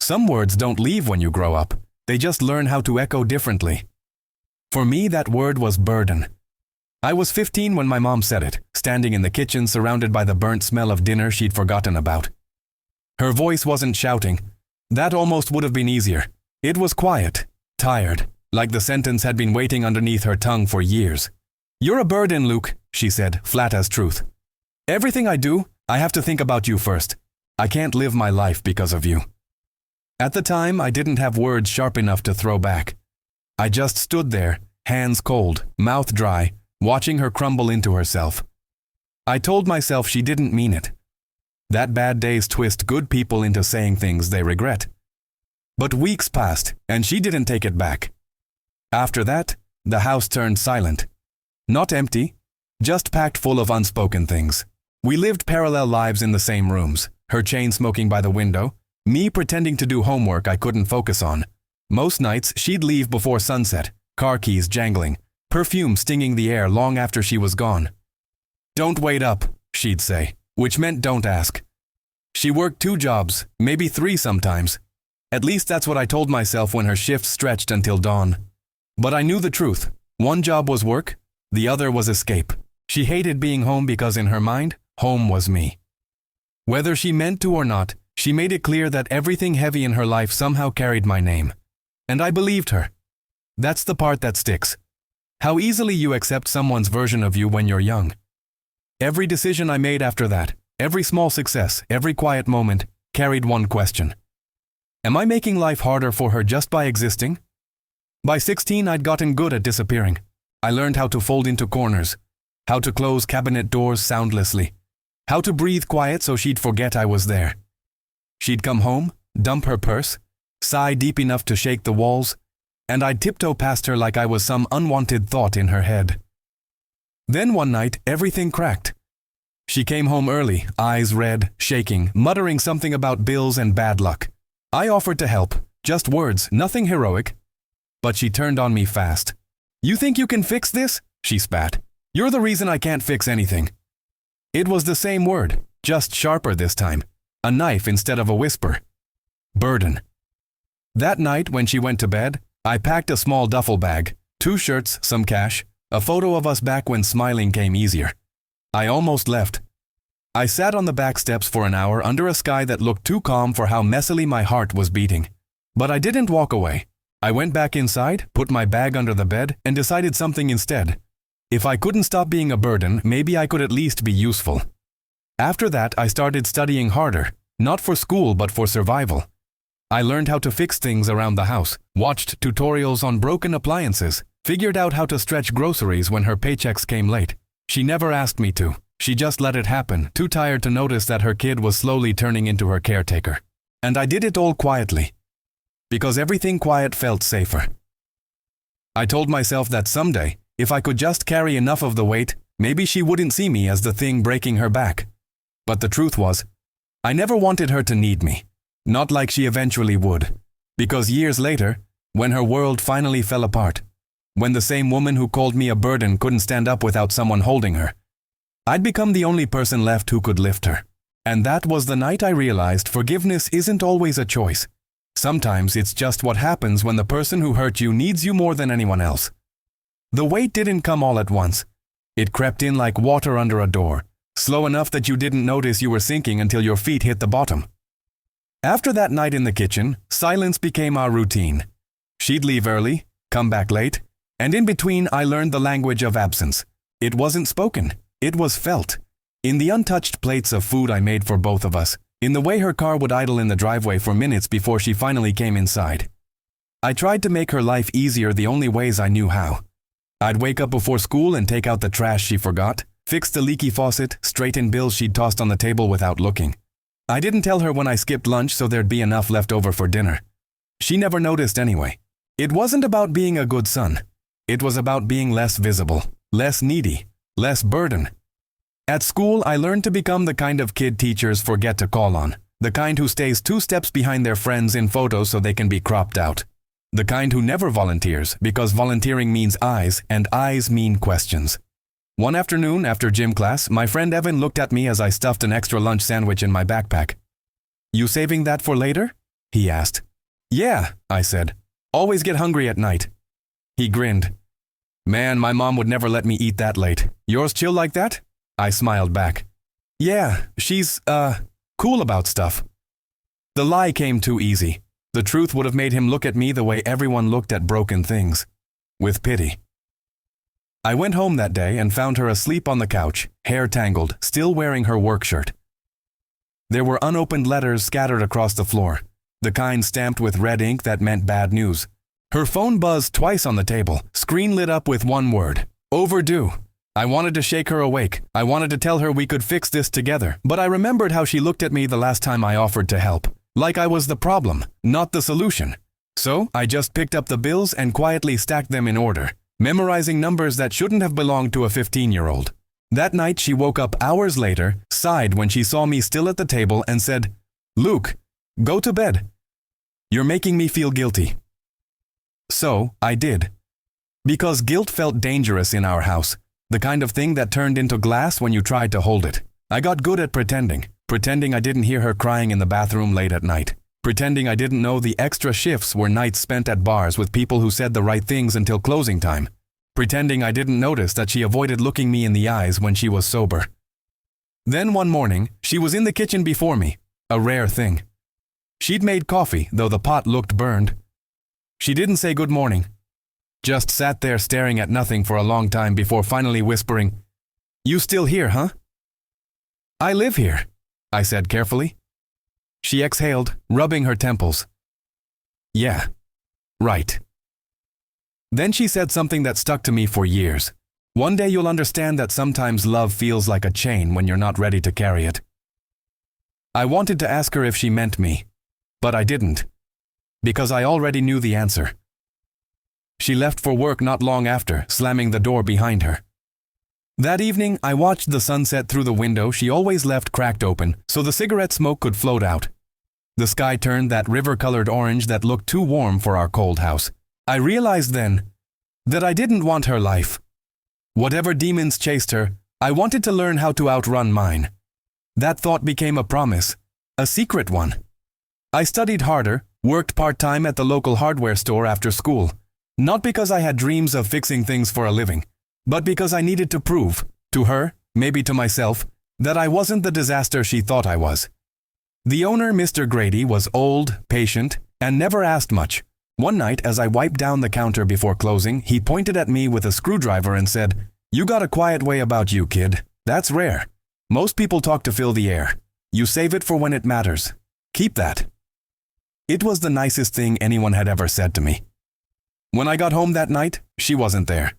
Some words don't leave when you grow up. They just learn how to echo differently. For me, that word was burden. I was 15 when my mom said it, standing in the kitchen surrounded by the burnt smell of dinner she'd forgotten about. Her voice wasn't shouting. That almost would have been easier. It was quiet, tired, like the sentence had been waiting underneath her tongue for years. "You're a burden, Luke," she said, flat as truth. "Everything I do, I have to think about you first. I can't live my life because of you." At the time, I didn't have words sharp enough to throw back. I just stood there, hands cold, mouth dry, watching her crumble into herself. I told myself she didn't mean it. That bad days twist good people into saying things they regret. But weeks passed, and she didn't take it back. After that, the house turned silent. Not empty, just packed full of unspoken things. We lived parallel lives in the same rooms, her chain smoking by the window, me pretending to do homework I couldn't focus on. Most nights, she'd leave before sunset, car keys jangling, perfume stinging the air long after she was gone. "Don't wait up," she'd say, which meant don't ask. She worked 2 jobs, maybe 3 sometimes. At least that's what I told myself when her shift stretched until dawn. But I knew the truth. One job was work, the other was escape. She hated being home because in her mind, home was me. Whether she meant to or not, she made it clear that everything heavy in her life somehow carried my name. And I believed her. That's the part that sticks. How easily you accept someone's version of you when you're young. Every decision I made after that, every small success, every quiet moment, carried one question. Am I making life harder for her just by existing? By 16, I'd gotten good at disappearing. I learned how to fold into corners, how to close cabinet doors soundlessly, how to breathe quiet so she'd forget I was there. She'd come home, dump her purse, sigh deep enough to shake the walls, and I'd tiptoe past her like I was some unwanted thought in her head. Then one night, everything cracked. She came home early, eyes red, shaking, muttering something about bills and bad luck. I offered to help, just words, nothing heroic. But she turned on me fast. "You think you can fix this?" she spat. "You're the reason I can't fix anything." It was the same word, just sharper this time. A knife instead of a whisper. Burden. That night when she went to bed, I packed a small duffel bag, 2 shirts, some cash, a photo of us back when smiling came easier. I almost left. I sat on the back steps for an hour under a sky that looked too calm for how messily my heart was beating. But I didn't walk away. I went back inside, put my bag under the bed, and decided something instead. If I couldn't stop being a burden, maybe I could at least be useful. After that, I started studying harder, not for school but for survival. I learned how to fix things around the house, watched tutorials on broken appliances, figured out how to stretch groceries when her paychecks came late. She never asked me to. She just let it happen, too tired to notice that her kid was slowly turning into her caretaker. And I did it all quietly. Because everything quiet felt safer. I told myself that someday, if I could just carry enough of the weight, maybe she wouldn't see me as the thing breaking her back. But the truth was, I never wanted her to need me. Not like she eventually would. Because years later, when her world finally fell apart, when the same woman who called me a burden couldn't stand up without someone holding her, I'd become the only person left who could lift her. And that was the night I realized forgiveness isn't always a choice. Sometimes it's just what happens when the person who hurt you needs you more than anyone else. The weight didn't come all at once. It crept in like water under a door, slow enough that you didn't notice you were sinking until your feet hit the bottom. After that night in the kitchen, silence became our routine. She'd leave early, come back late, and in between I learned the language of absence. It wasn't spoken, it was felt. In the untouched plates of food I made for both of us, in the way her car would idle in the driveway for minutes before she finally came inside. I tried to make her life easier the only ways I knew how. I'd wake up before school and take out the trash she forgot, fix the leaky faucet, straighten bills she'd tossed on the table without looking. I didn't tell her when I skipped lunch so there'd be enough left over for dinner. She never noticed anyway. It wasn't about being a good son. It was about being less visible, less needy, less burden. At school, I learned to become the kind of kid teachers forget to call on, the kind who stays 2 steps behind their friends in photos so they can be cropped out, the kind who never volunteers because volunteering means eyes and eyes mean questions. One afternoon after gym class, my friend Evan looked at me as I stuffed an extra lunch sandwich in my backpack. "You saving that for later?" he asked. Yeah, I said. Always get hungry at night. He grinned. Man, my mom would never let me eat that late. Yours chill like that? I smiled back. Yeah, she's, cool about stuff. The lie came too easy. The truth would have made him look at me the way everyone looked at broken things. With pity. I went home that day and found her asleep on the couch, hair tangled, still wearing her work shirt. There were unopened letters scattered across the floor, the kind stamped with red ink that meant bad news. Her phone buzzed twice on the table, screen lit up with one word: overdue. I wanted to shake her awake. I wanted to tell her we could fix this together, but I remembered how she looked at me the last time I offered to help, like I was the problem, not the solution. So I just picked up the bills and quietly stacked them in order, memorizing numbers that shouldn't have belonged to a 15-year-old. That night she woke up hours later, sighed when she saw me still at the table and said, "Luke, go to bed. You're making me feel guilty." So I did. Because guilt felt dangerous in our house, the kind of thing that turned into glass when you tried to hold it. I got good at pretending I didn't hear her crying in the bathroom late at night, pretending I didn't know the extra shifts were nights spent at bars with people who said the right things until closing time, pretending I didn't notice that she avoided looking me in the eyes when she was sober. Then one morning, she was in the kitchen before me, a rare thing. She'd made coffee, though the pot looked burned. She didn't say good morning, just sat there staring at nothing for a long time before finally whispering, "You still here, huh?" "I live here," I said carefully. She exhaled, rubbing her temples. "Yeah, right." Then she said something that stuck to me for years. "One day you'll understand that sometimes love feels like a chain when you're not ready to carry it." I wanted to ask her if she meant me, but I didn't, because I already knew the answer. She left for work not long after, slamming the door behind her. That evening, I watched the sunset through the window she always left cracked open so the cigarette smoke could float out. The sky turned that river-colored orange that looked too warm for our cold house. I realized then that I didn't want her life. Whatever demons chased her, I wanted to learn how to outrun mine. That thought became a promise, a secret one. I studied harder, worked part-time at the local hardware store after school, not because I had dreams of fixing things for a living, but because I needed to prove, to her, maybe to myself, that I wasn't the disaster she thought I was. The owner, Mr. Grady, was old, patient, and never asked much. One night, as I wiped down the counter before closing, he pointed at me with a screwdriver and said, "You got a quiet way about you, kid. That's rare. Most people talk to fill the air. You save it for when it matters. Keep that." It was the nicest thing anyone had ever said to me. When I got home that night, she wasn't there.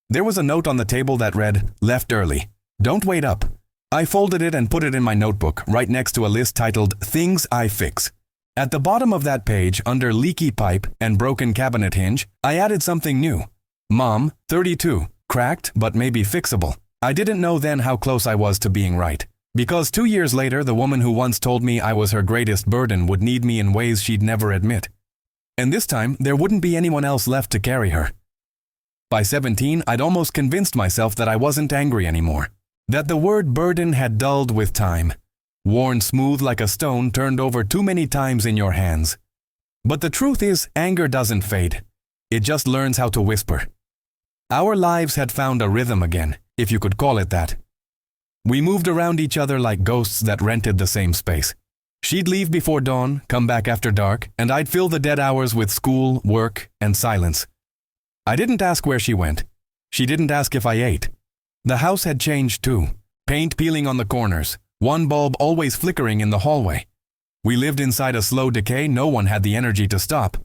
There was a note on the table that read, "Left early. Don't wait up." I folded it and put it in my notebook, right next to a list titled Things I Fix. At the bottom of that page, under leaky pipe and broken cabinet hinge, I added something new. Mom, 32, cracked but maybe fixable. I didn't know then how close I was to being right. Because 2 years later, the woman who once told me I was her greatest burden would need me in ways she'd never admit. And this time, there wouldn't be anyone else left to carry her. By 17, I'd almost convinced myself that I wasn't angry anymore. That the word burden had dulled with time, worn smooth like a stone turned over too many times in your hands. But the truth is, anger doesn't fade. It just learns how to whisper. Our lives had found a rhythm again, if you could call it that. We moved around each other like ghosts that rented the same space. She'd leave before dawn, come back after dark, and I'd fill the dead hours with school, work, and silence. I didn't ask where she went. She didn't ask if I ate. The house had changed too. Paint peeling on the corners, one bulb always flickering in the hallway. We lived inside a slow decay no one had the energy to stop.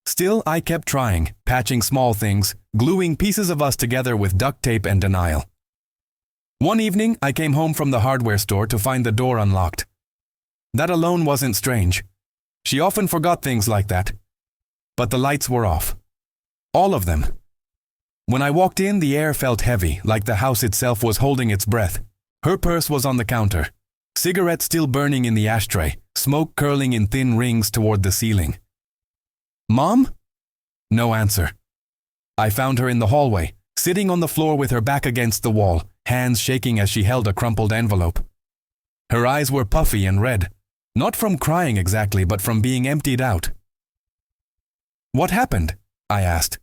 Still, I kept trying, patching small things, gluing pieces of us together with duct tape and denial. One evening, I came home from the hardware store to find the door unlocked. That alone wasn't strange. She often forgot things like that. But the lights were off. All of them. When I walked in, the air felt heavy, like the house itself was holding its breath. Her purse was on the counter. Cigarette still burning in the ashtray, smoke curling in thin rings toward the ceiling. "Mom?" No answer. I found her in the hallway, sitting on the floor with her back against the wall, hands shaking as she held a crumpled envelope. Her eyes were puffy and red. Not from crying exactly, but from being emptied out. What happened? I asked.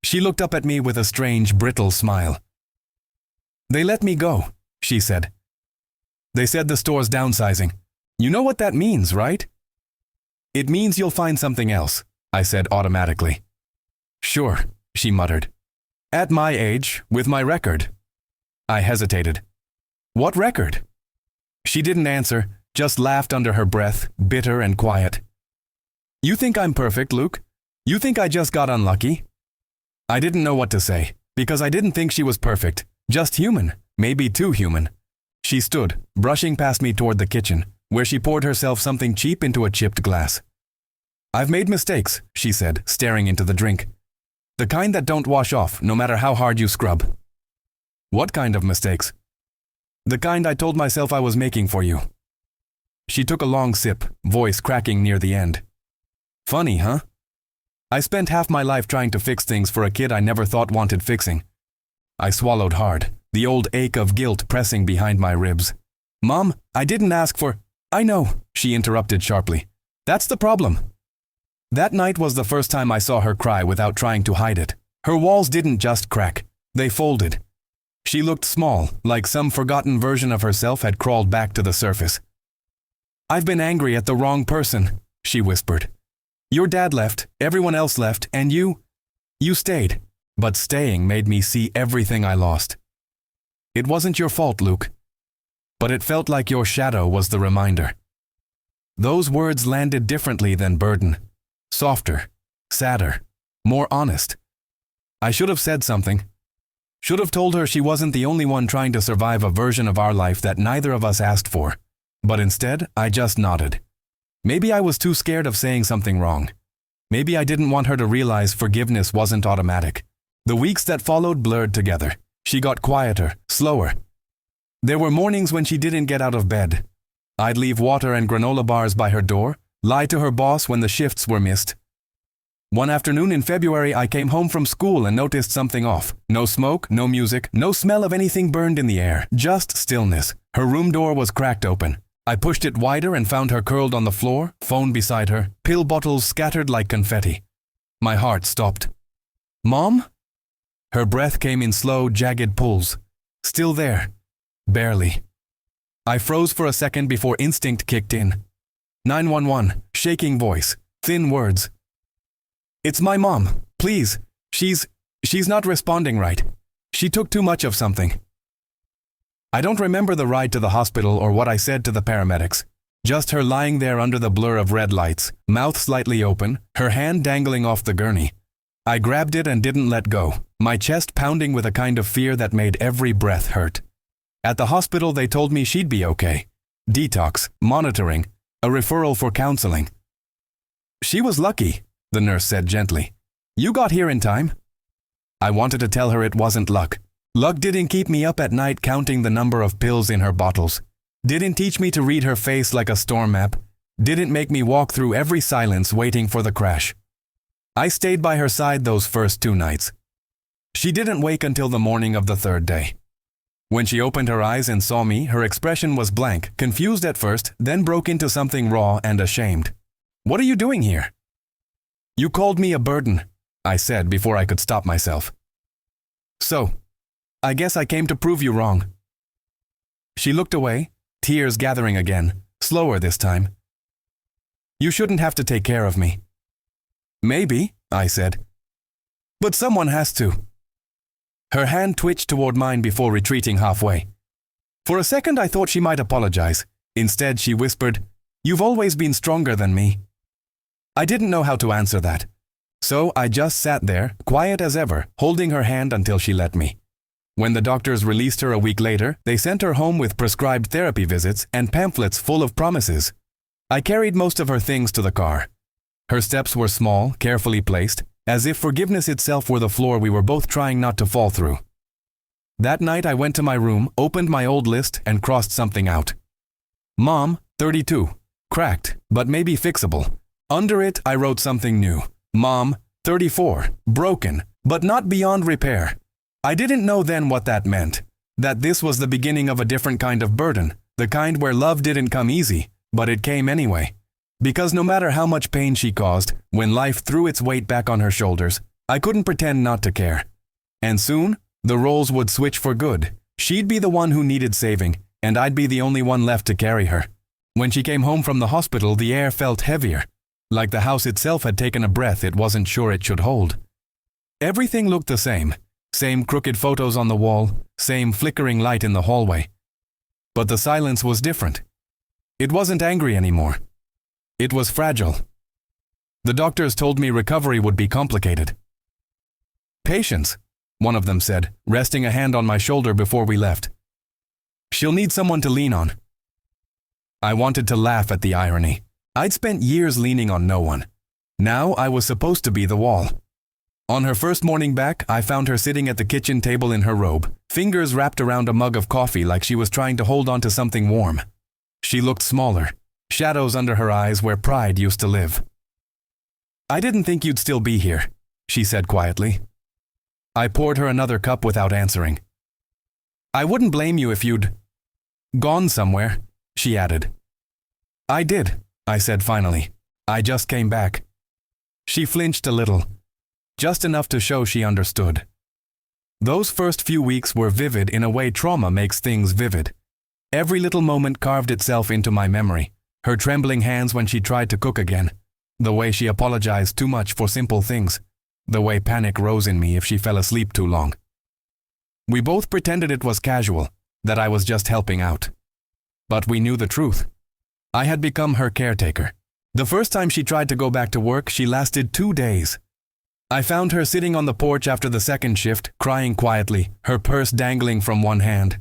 She looked up at me with a strange, brittle smile. They let me go, she said. They said the store's downsizing. You know what that means, right? It means you'll find something else, I said automatically. Sure, she muttered. At my age, with my record. I hesitated. What record? She didn't answer, just laughed under her breath, bitter and quiet. You think I'm perfect, Luke? You think I just got unlucky? I didn't know what to say, because I didn't think she was perfect, just human, maybe too human. She stood, brushing past me toward the kitchen, where she poured herself something cheap into a chipped glass. I've made mistakes, she said, staring into the drink. The kind that don't wash off, no matter how hard you scrub. What kind of mistakes? The kind I told myself I was making for you. She took a long sip, voice cracking near the end. Funny, huh? I spent half my life trying to fix things for a kid I never thought wanted fixing. I swallowed hard, the old ache of guilt pressing behind my ribs. Mom, I didn't ask for… I know, she interrupted sharply. That's the problem. That night was the first time I saw her cry without trying to hide it. Her walls didn't just crack, they folded. She looked small, like some forgotten version of herself had crawled back to the surface. I've been angry at the wrong person, she whispered. Your dad left, everyone else left, and you stayed. But staying made me see everything I lost. It wasn't your fault, Luke. But it felt like your shadow was the reminder. Those words landed differently than burden. Softer, sadder, more honest. I should have said something. Should have told her she wasn't the only one trying to survive a version of our life that neither of us asked for. But instead, I just nodded. Maybe I was too scared of saying something wrong. Maybe I didn't want her to realize forgiveness wasn't automatic. The weeks that followed blurred together. She got quieter, slower. There were mornings when she didn't get out of bed. I'd leave water and granola bars by her door, lie to her boss when the shifts were missed. One afternoon in February, I came home from school and noticed something off. No smoke, no music, no smell of anything burned in the air, just stillness. Her room door was cracked open. I pushed it wider and found her curled on the floor, phone beside her, pill bottles scattered like confetti. My heart stopped. Mom? Her breath came in slow, jagged pulls. Still there. Barely. I froze for a second before instinct kicked in. 911, shaking voice, thin words. It's my mom, please. She's not responding right. She took too much of something. I don't remember the ride to the hospital or what I said to the paramedics. Just her lying there under the blur of red lights, mouth slightly open, her hand dangling off the gurney. I grabbed it and didn't let go, my chest pounding with a kind of fear that made every breath hurt. At the hospital they told me she'd be okay. Detox, monitoring, a referral for counseling. She was lucky, the nurse said gently. You got here in time. I wanted to tell her it wasn't luck. Luck didn't keep me up at night counting the number of pills in her bottles. Didn't teach me to read her face like a storm map. Didn't make me walk through every silence waiting for the crash. I stayed by her side those first 2 nights. She didn't wake until the morning of the 3rd day. When she opened her eyes and saw me, her expression was blank, confused at first, then broke into something raw and ashamed. What are you doing here? You called me a burden, I said before I could stop myself. So, I guess I came to prove you wrong. She looked away, tears gathering again, slower this time. You shouldn't have to take care of me. Maybe, I said. But someone has to. Her hand twitched toward mine before retreating halfway. For a second I thought she might apologize. Instead she whispered, You've always been stronger than me. I didn't know how to answer that. So I just sat there, quiet as ever, holding her hand until she let me. When the doctors released her a week later, they sent her home with prescribed therapy visits and pamphlets full of promises. I carried most of her things to the car. Her steps were small, carefully placed, as if forgiveness itself were the floor we were both trying not to fall through. That night I went to my room, opened my old list, and crossed something out. Mom, 32. Cracked, but maybe fixable. Under it, I wrote something new. Mom, 34. Broken, but not beyond repair. I didn't know then what that meant. That this was the beginning of a different kind of burden, the kind where love didn't come easy, But it came anyway. Because no matter how much pain she caused, when life threw its weight back on her shoulders, I couldn't pretend not to care. And soon, the roles would switch for good. She'd be the one who needed saving, and I'd be the only one left to carry her. When she came home from the hospital, the air felt heavier, like the house itself had taken a breath it wasn't sure it should hold. Everything looked the same. Same crooked photos on the wall, same flickering light in the hallway. But the silence was different. It wasn't angry anymore. It was fragile. The doctors told me recovery would be complicated. "Patience," one of them said, resting a hand on my shoulder before we left. "She'll need someone to lean on." I wanted to laugh at the irony. I'd spent years leaning on no one. Now I was supposed to be the wall. On her first morning back, I found her sitting at the kitchen table in her robe, fingers wrapped around a mug of coffee like she was trying to hold on to something warm. She looked smaller, shadows under her eyes where pride used to live. "I didn't think you'd still be here," she said quietly. I poured her another cup without answering. "I wouldn't blame you if you'd gone somewhere," she added. "I did," I said finally. "I just came back." She flinched a little, just enough to show she understood. Those first few weeks were vivid in a way trauma makes things vivid. Every little moment carved itself into my memory. Her trembling hands when she tried to cook again. The way she apologized too much for simple things. The way panic rose in me if she fell asleep too long. We both pretended it was casual, that I was just helping out. But we knew the truth. I had become her caretaker. The first time she tried to go back to work, she lasted 2 days. I found her sitting on the porch after the second shift, crying quietly, her purse dangling from one hand.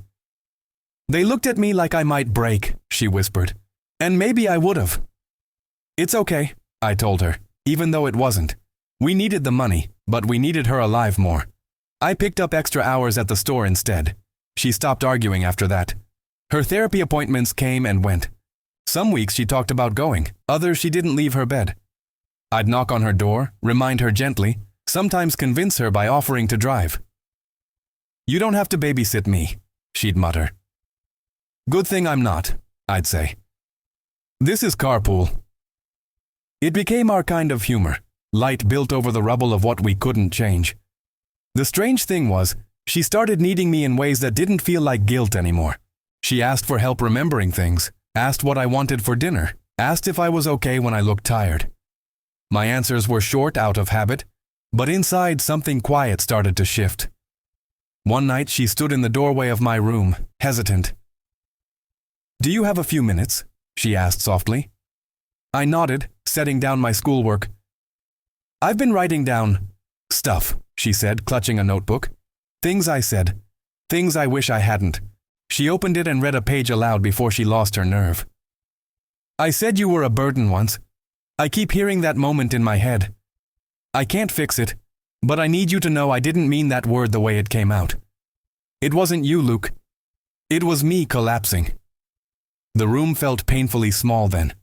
"They looked at me like I might break," she whispered. "And maybe I would have." "It's okay," I told her, even though it wasn't. We needed the money, but we needed her alive more. I picked up extra hours at the store instead. She stopped arguing after that. Her therapy appointments came and went. Some weeks she talked about going, others she didn't leave her bed. I'd knock on her door, remind her gently, sometimes convince her by offering to drive. "You don't have to babysit me," she'd mutter. "Good thing I'm not," I'd say. "This is carpool." It became our kind of humor, light built over the rubble of what we couldn't change. The strange thing was, she started needing me in ways that didn't feel like guilt anymore. She asked for help remembering things, asked what I wanted for dinner, asked if I was okay when I looked tired. My answers were short out of habit, but inside something quiet started to shift. One night she stood in the doorway of my room, hesitant. "Do you have a few minutes?" she asked softly. I nodded, setting down my schoolwork. "I've been writing down stuff," she said, clutching a notebook. "Things I said. Things I wish I hadn't." She opened it and read a page aloud before she lost her nerve. "I said you were a burden once. I keep hearing that moment in my head. I can't fix it, but I need you to know I didn't mean that word the way it came out. It wasn't you, Luke. It was me collapsing." The room felt painfully small then.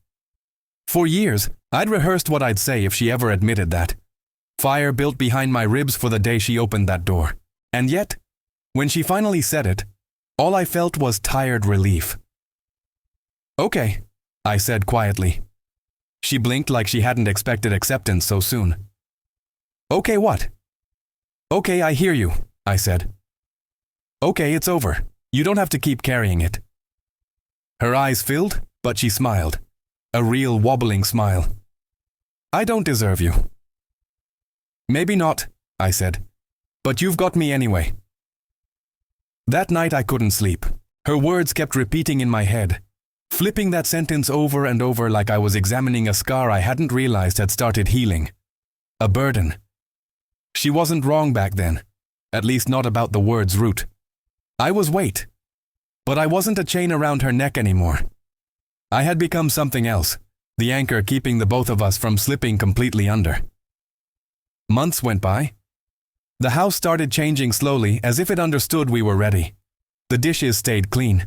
For years, I'd rehearsed what I'd say if she ever admitted that. Fire built behind my ribs for the day she opened that door. And yet, when she finally said it, all I felt was tired relief. "Okay," I said quietly. She blinked like she hadn't expected acceptance so soon. "Okay, what?" "Okay, I hear you," I said. "Okay, it's over. You don't have to keep carrying it." Her eyes filled, but she smiled. A real wobbling smile. "I don't deserve you." "Maybe not," I said. "But you've got me anyway." That night I couldn't sleep. Her words kept repeating in my head, flipping that sentence over and over like I was examining a scar I hadn't realized had started healing. A burden. She wasn't wrong back then, at least not about the word's root. I was weight, but I wasn't a chain around her neck anymore. I had become something else, the anchor keeping the both of us from slipping completely under. Months went by. The house started changing slowly as if it understood we were ready. The dishes stayed clean.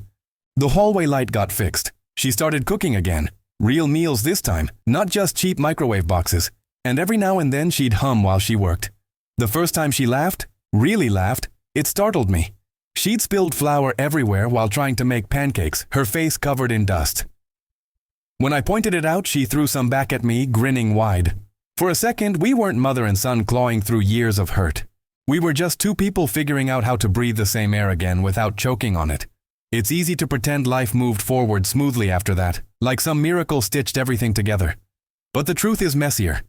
The hallway light got fixed. She started cooking again. Real meals this time, not just cheap microwave boxes. And every now and then she'd hum while she worked. The first time she laughed, really laughed, it startled me. She'd spilled flour everywhere while trying to make pancakes, her face covered in dust. When I pointed it out, she threw some back at me, grinning wide. For a second, we weren't mother and son clawing through years of hurt. We were just two people figuring out how to breathe the same air again without choking on it. It's easy to pretend life moved forward smoothly after that, like some miracle stitched everything together. But the truth is messier.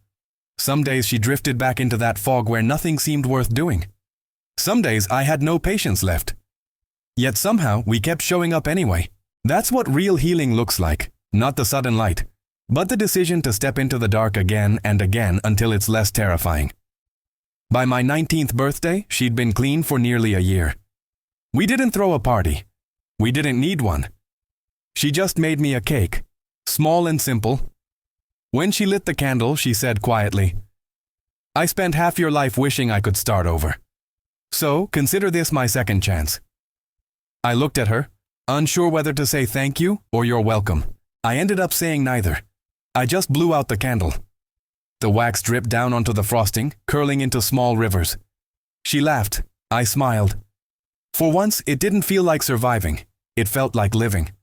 Some days she drifted back into that fog where nothing seemed worth doing. Some days I had no patience left. Yet somehow we kept showing up anyway. That's what real healing looks like, not the sudden light, but the decision to step into the dark again and again until it's less terrifying. By my 19th birthday, she'd been clean for nearly a year. We didn't throw a party. We didn't need one. She just made me a cake, small and simple. When she lit the candle, she said quietly, "I spent half your life wishing I could start over. So, consider this my second chance." I looked at her, unsure whether to say thank you or you're welcome. I ended up saying neither. I just blew out the candle. The wax dripped down onto the frosting, curling into small rivers. She laughed. I smiled. For once, it didn't feel like surviving. It felt like living.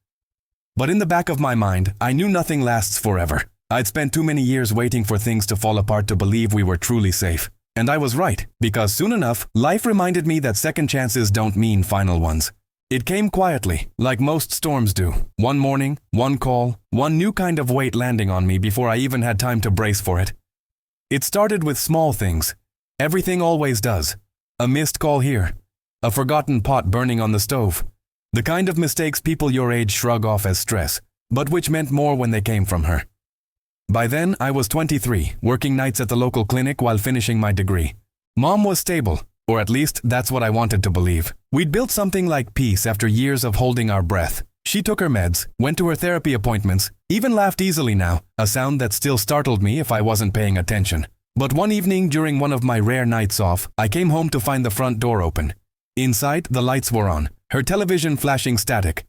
But in the back of my mind, I knew nothing lasts forever. I'd spent too many years waiting for things to fall apart to believe we were truly safe. And I was right, because soon enough, life reminded me that second chances don't mean final ones. It came quietly, like most storms do. One morning, one call, one new kind of weight landing on me before I even had time to brace for it. It started with small things. Everything always does. A missed call here. A forgotten pot burning on the stove. The kind of mistakes people your age shrug off as stress, but which meant more when they came from her. By then, I was 23, working nights at the local clinic while finishing my degree. Mom was stable, or at least that's what I wanted to believe. We'd built something like peace after years of holding our breath. She took her meds, went to her therapy appointments, even laughed easily now, a sound that still startled me if I wasn't paying attention. But one evening during one of my rare nights off, I came home to find the front door open. Inside, the lights were on, her television flashing static.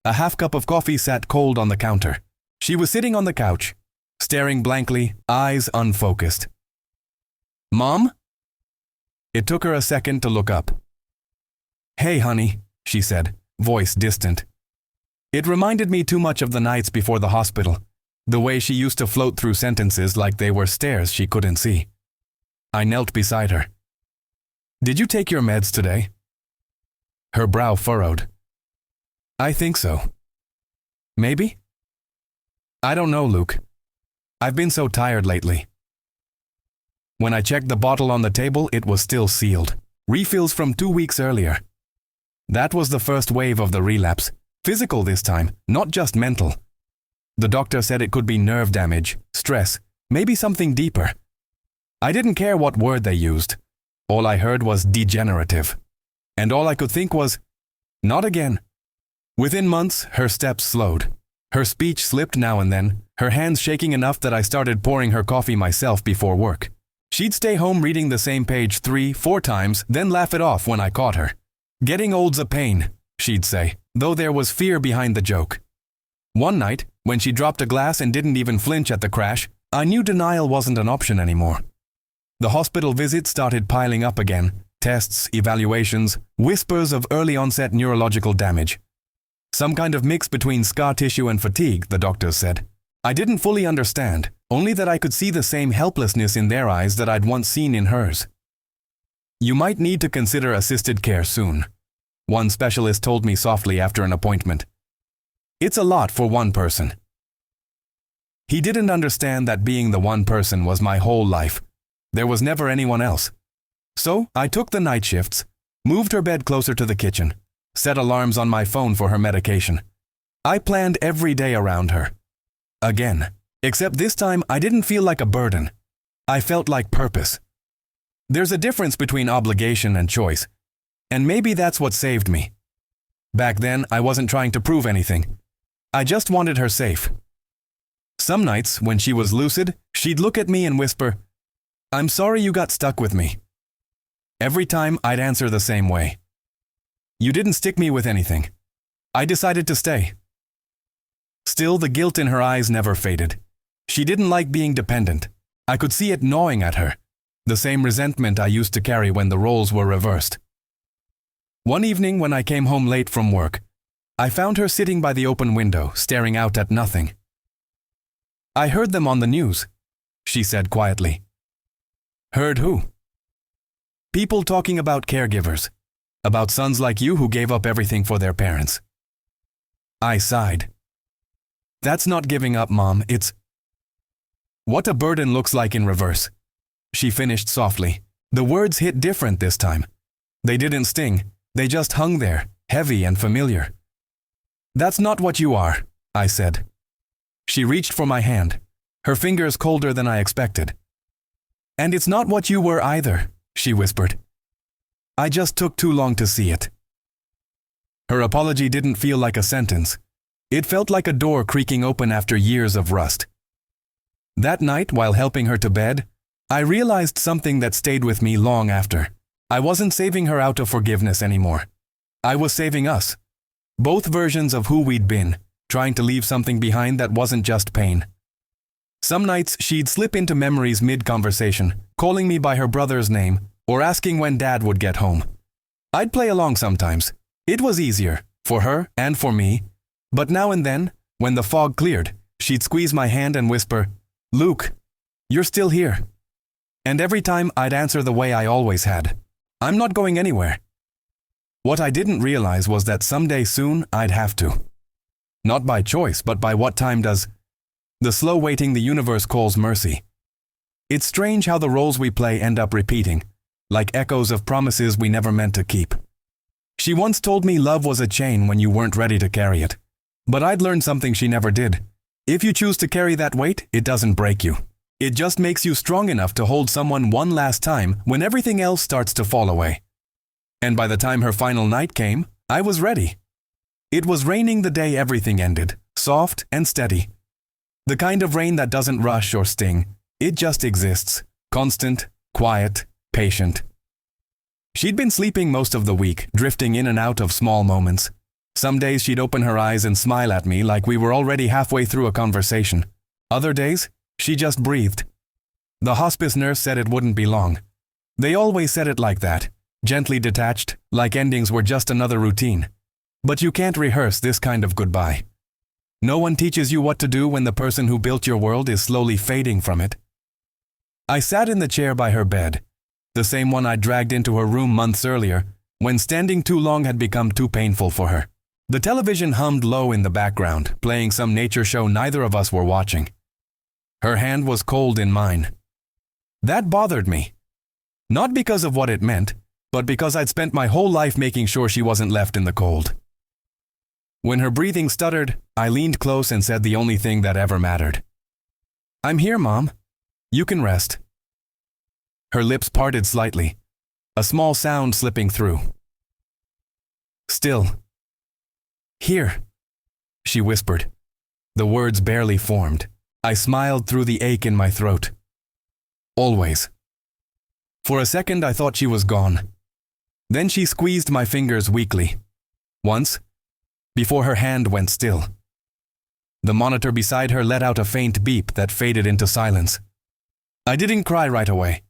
A half cup of coffee sat cold on the counter. She was sitting on the couch, staring blankly, eyes unfocused. "Mom?" It took her a second to look up. "Hey, honey," she said, voice distant. It reminded me too much of the nights before the hospital, the way she used to float through sentences like they were stairs she couldn't see. I knelt beside her. "Did you take your meds today?" Her brow furrowed. "I think so." "Maybe?" "I don't know, Luke. I've been so tired lately." When I checked the bottle on the table, it was still sealed. Refills from 2 weeks earlier. That was the first wave of the relapse. Physical this time, not just mental. The doctor said it could be nerve damage, stress, maybe something deeper. I didn't care what word they used. All I heard was degenerative. And all I could think was, not again. Within months, her steps slowed. Her speech slipped now and then, her hands shaking enough that I started pouring her coffee myself before work. She'd stay home reading the same page 3-4 times, then laugh it off when I caught her. "Getting old's a pain," she'd say, though there was fear behind the joke. One night, when she dropped a glass and didn't even flinch at the crash, I knew denial wasn't an option anymore. The hospital visits started piling up again, tests, evaluations, whispers of early-onset neurological damage. Some kind of mix between scar tissue and fatigue, the doctors said. I didn't fully understand, only that I could see the same helplessness in their eyes that I'd once seen in hers. "You might need to consider assisted care soon," one specialist told me softly after an appointment. "It's a lot for one person." He didn't understand that being the one person was my whole life. There was never anyone else. So I took the night shifts, moved her bed closer to the kitchen, set alarms on my phone for her medication. I planned every day around her. Again, except this time I didn't feel like a burden. I felt like purpose. There's a difference between obligation and choice, and maybe that's what saved me. Back then, I wasn't trying to prove anything. I just wanted her safe. Some nights, when she was lucid, she'd look at me and whisper, "I'm sorry you got stuck with me." Every time, I'd answer the same way. "You didn't stick me with anything. I decided to stay." Still, the guilt in her eyes never faded. She didn't like being dependent. I could see it gnawing at her, the same resentment I used to carry when the roles were reversed. One evening when I came home late from work, I found her sitting by the open window, staring out at nothing. I heard them on the news, she said quietly. Heard who? People talking about caregivers, about sons like you who gave up everything for their parents. I sighed. That's not giving up, Mom, it's what a burden looks like in reverse, she finished softly. The words hit different this time. They didn't sting, they just hung there, heavy and familiar. That's not what you are, I said. She reached for my hand, her fingers colder than I expected. And it's not what you were either, she whispered. I just took too long to see it. Her apology didn't feel like a sentence. It felt like a door creaking open after years of rust. That night, while helping her to bed, I realized something that stayed with me long after. I wasn't saving her out of forgiveness anymore. I was saving us. Both versions of who we'd been, trying to leave something behind that wasn't just pain. Some nights she'd slip into memories mid-conversation, calling me by her brother's name or asking when Dad would get home. I'd play along sometimes. It was easier, for her and for me. But now and then, when the fog cleared, she'd squeeze my hand and whisper, Luke, you're still here. And every time I'd answer the way I always had. I'm not going anywhere. What I didn't realize was that someday soon I'd have to. Not by choice, but by what time does. The slow waiting the universe calls mercy. It's strange how the roles we play end up repeating, like echoes of promises we never meant to keep. She once told me love was a chain when you weren't ready to carry it. But I'd learned something she never did. If you choose to carry that weight, it doesn't break you. It just makes you strong enough to hold someone one last time when everything else starts to fall away. And by the time her final night came, I was ready. It was raining the day everything ended, soft and steady. The kind of rain that doesn't rush or sting. It just exists, constant, quiet, patient. She'd been sleeping most of the week, drifting in and out of small moments. Some days she'd open her eyes and smile at me like we were already halfway through a conversation. Other days, she just breathed. The hospice nurse said it wouldn't be long. They always said it like that, gently detached, like endings were just another routine. But you can't rehearse this kind of goodbye. No one teaches you what to do when the person who built your world is slowly fading from it. I sat in the chair by her bed, the same one I dragged into her room months earlier, when standing too long had become too painful for her. The television hummed low in the background, playing some nature show neither of us were watching. Her hand was cold in mine. That bothered me. Not because of what it meant, but because I'd spent my whole life making sure she wasn't left in the cold. When her breathing stuttered, I leaned close and said the only thing that ever mattered. I'm here, Mom. You can rest. Her lips parted slightly, a small sound slipping through. Still. Here, she whispered. The words barely formed. I smiled through the ache in my throat. Always. For a second I thought she was gone. Then she squeezed my fingers weakly. Once, before her hand went still. The monitor beside her let out a faint beep that faded into silence. I didn't cry right away.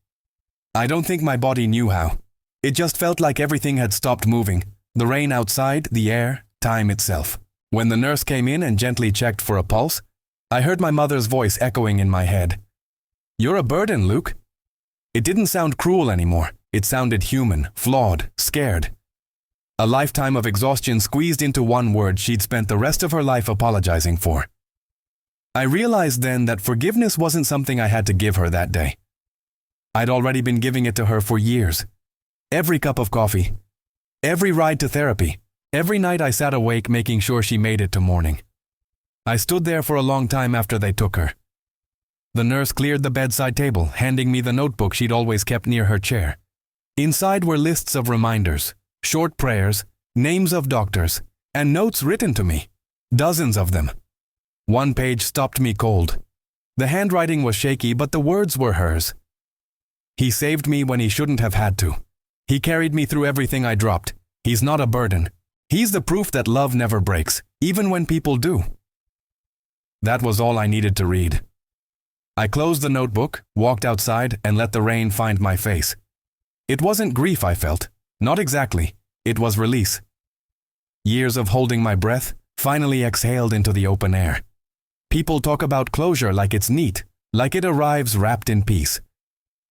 I don't think my body knew how. It just felt like everything had stopped moving. The rain outside, the air, time itself. When the nurse came in and gently checked for a pulse, I heard my mother's voice echoing in my head. You're a burden, Luke. It didn't sound cruel anymore. It sounded human, flawed, scared. A lifetime of exhaustion squeezed into one word she'd spent the rest of her life apologizing for. I realized then that forgiveness wasn't something I had to give her that day. I'd already been giving it to her for years. Every cup of coffee, every ride to therapy, every night I sat awake making sure she made it to morning. I stood there for a long time after they took her. The nurse cleared the bedside table, handing me the notebook she'd always kept near her chair. Inside were lists of reminders, short prayers, names of doctors, and notes written to me. Dozens of them. One page stopped me cold. The handwriting was shaky, but the words were hers. He saved me when he shouldn't have had to. He carried me through everything I dropped. He's not a burden. He's the proof that love never breaks, even when people do. That was all I needed to read. I closed the notebook, walked outside, and let the rain find my face. It wasn't grief I felt. Not exactly. It was release. Years of holding my breath finally exhaled into the open air. People talk about closure like it's neat, like it arrives wrapped in peace.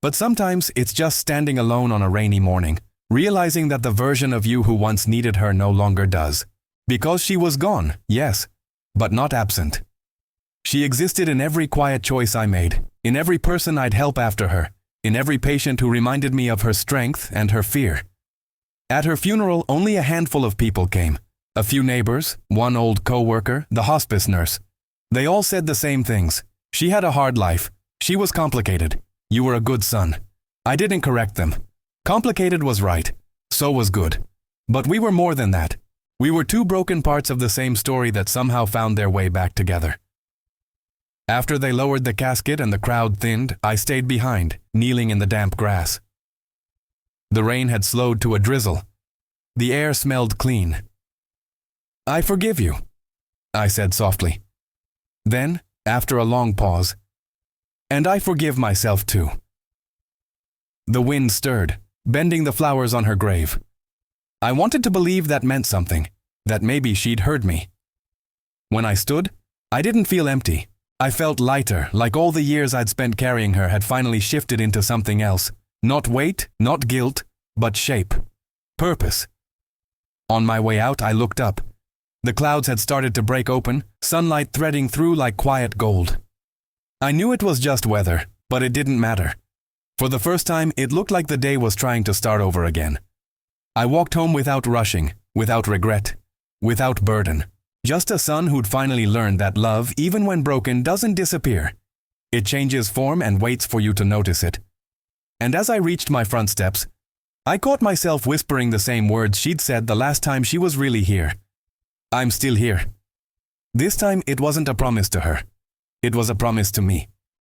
But sometimes it's just standing alone on a rainy morning, realizing that the version of you who once needed her no longer does. Because she was gone, yes, but not absent. She existed in every quiet choice I made, in every person I'd help after her, in every patient who reminded me of her strength and her fear. At her funeral, only a handful of people came. A few neighbors, one old co-worker, the hospice nurse. They all said the same things. She had a hard life. She was complicated. You were a good son. I didn't correct them. Complicated was right. So was good. But we were more than that. We were two broken parts of the same story that somehow found their way back together. After they lowered the casket and the crowd thinned, I stayed behind, kneeling in the damp grass. The rain had slowed to a drizzle. The air smelled clean. "I forgive you," I said softly. Then, after a long pause, "And I forgive myself too." The wind stirred, bending the flowers on her grave. I wanted to believe that meant something, that maybe she'd heard me. When I stood, I didn't feel empty. I felt lighter, like all the years I'd spent carrying her had finally shifted into something else. Not weight, not guilt, but shape. Purpose. On my way out, I looked up. The clouds had started to break open, sunlight threading through like quiet gold. I knew it was just weather, but it didn't matter. For the first time, it looked like the day was trying to start over again. I walked home without rushing, without regret, without burden. Just a son who'd finally learned that love, even when broken, doesn't disappear. It changes form and waits for you to notice it. And as I reached my front steps, I caught myself whispering the same words she'd said the last time she was really here. "I'm still here." This time it wasn't a promise to her. It was a promise to me.